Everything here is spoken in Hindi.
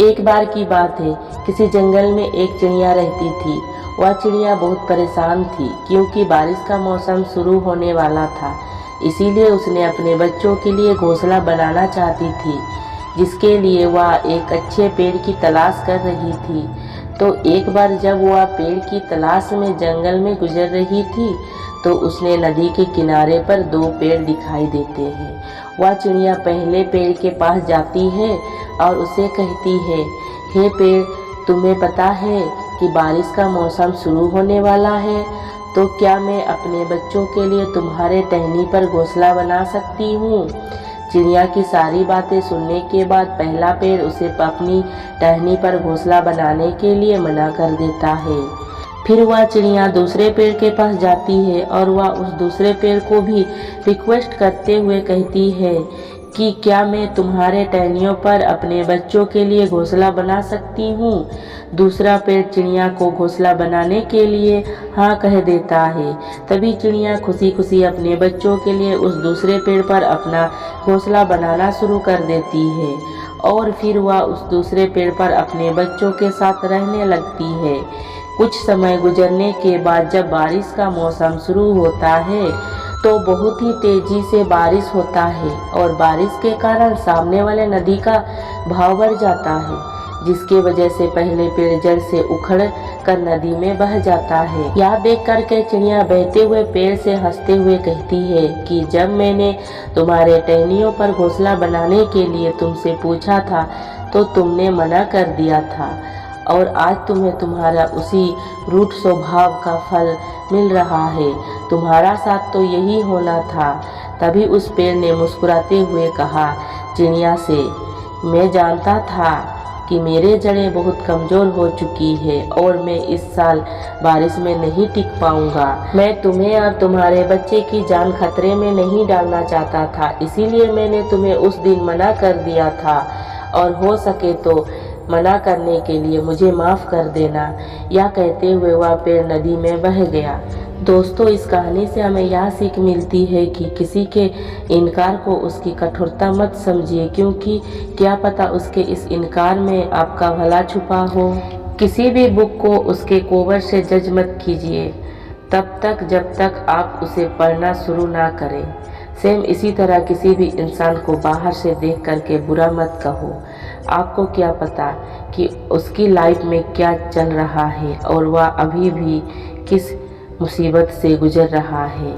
एक बार की बात है, किसी जंगल में एक चिड़िया रहती थी। वह चिड़िया बहुत परेशान थी क्योंकि बारिश का मौसम शुरू होने वाला था। इसीलिए उसने अपने बच्चों के लिए घोंसला बनाना चाहती थी, जिसके लिए वह एक अच्छे पेड़ की तलाश कर रही थी। तो एक बार जब वह पेड़ की तलाश में जंगल में गुजर रही थी, तो उसने नदी के किनारे पर दो पेड़ दिखाई देते हैं। वह चिड़िया पहले पेड़ के पास जाती है और उसे कहती है, हे पेड़, तुम्हें पता है कि बारिश का मौसम शुरू होने वाला है, तो क्या मैं अपने बच्चों के लिए तुम्हारे टहनी पर घोंसला बना सकती हूँ? चिड़िया की सारी बातें सुनने के बाद पहला पेड़ उसे अपनी टहनी पर घोंसला बनाने के लिए मना कर देता है। फिर वह चिड़िया दूसरे पेड़ के पास जाती है और वह उस दूसरे पेड़ को भी रिक्वेस्ट करते हुए कहती है कि क्या मैं तुम्हारे टहनियों पर अपने बच्चों के लिए घोंसला बना सकती हूँ? दूसरा पेड़ चिड़िया को घोंसला बनाने के लिए हाँ कह देता है। तभी चिड़िया खुशी खुशी अपने बच्चों के लिए उस दूसरे पेड़ पर अपना घोंसला बनाना शुरू कर देती है और फिर वह उस दूसरे पेड़ पर अपने बच्चों के साथ रहने लगती है। कुछ समय गुजरने के बाद जब बारिश का मौसम शुरू होता है, तो बहुत ही तेजी से बारिश होता है और बारिश के कारण सामने वाले नदी का बहाव बढ़ जाता है, जिसके वजह से पहले पेड़ जड़ से उखड़ कर नदी में बह जाता है। यह देख कर के चिड़िया बहते हुए पेड़ से हंसते हुए कहती है कि जब मैंने तुम्हारे टहनियों पर घोंसला बनाने के लिए तुमसे पूछा था, तो तुमने मना कर दिया था और आज तुम्हें तुम्हारा उसी रूठ स्वभाव का फल मिल रहा है। तुम्हारा साथ तो यही होना था। तभी उस पेड़ ने मुस्कुराते हुए कहा चिड़िया से, मैं जानता था कि मेरे जड़ें बहुत कमज़ोर हो चुकी है और मैं इस साल बारिश में नहीं टिक पाऊंगा। मैं तुम्हें और तुम्हारे बच्चे की जान खतरे में नहीं डालना चाहता था, इसीलिए मैंने तुम्हें उस दिन मना कर दिया था और हो सके तो मना करने के लिए मुझे माफ़ कर देना। यह कहते हुए वह पेड़ नदी में बह गया। दोस्तों, इस कहानी से हमें यह सीख मिलती है कि किसी के इनकार को उसकी कठोरता मत समझिए, क्योंकि क्या पता उसके इस इनकार में आपका भला छुपा हो। किसी भी बुक को उसके कोवर से जज मत कीजिए तब तक जब तक आप उसे पढ़ना शुरू ना करें। सेम इसी तरह किसी भी इंसान को बाहर से देख करके बुरा मत कहो। आपको क्या पता कि उसकी लाइफ में क्या चल रहा है और वह अभी भी किस मुसीबत से गुजर रहा है।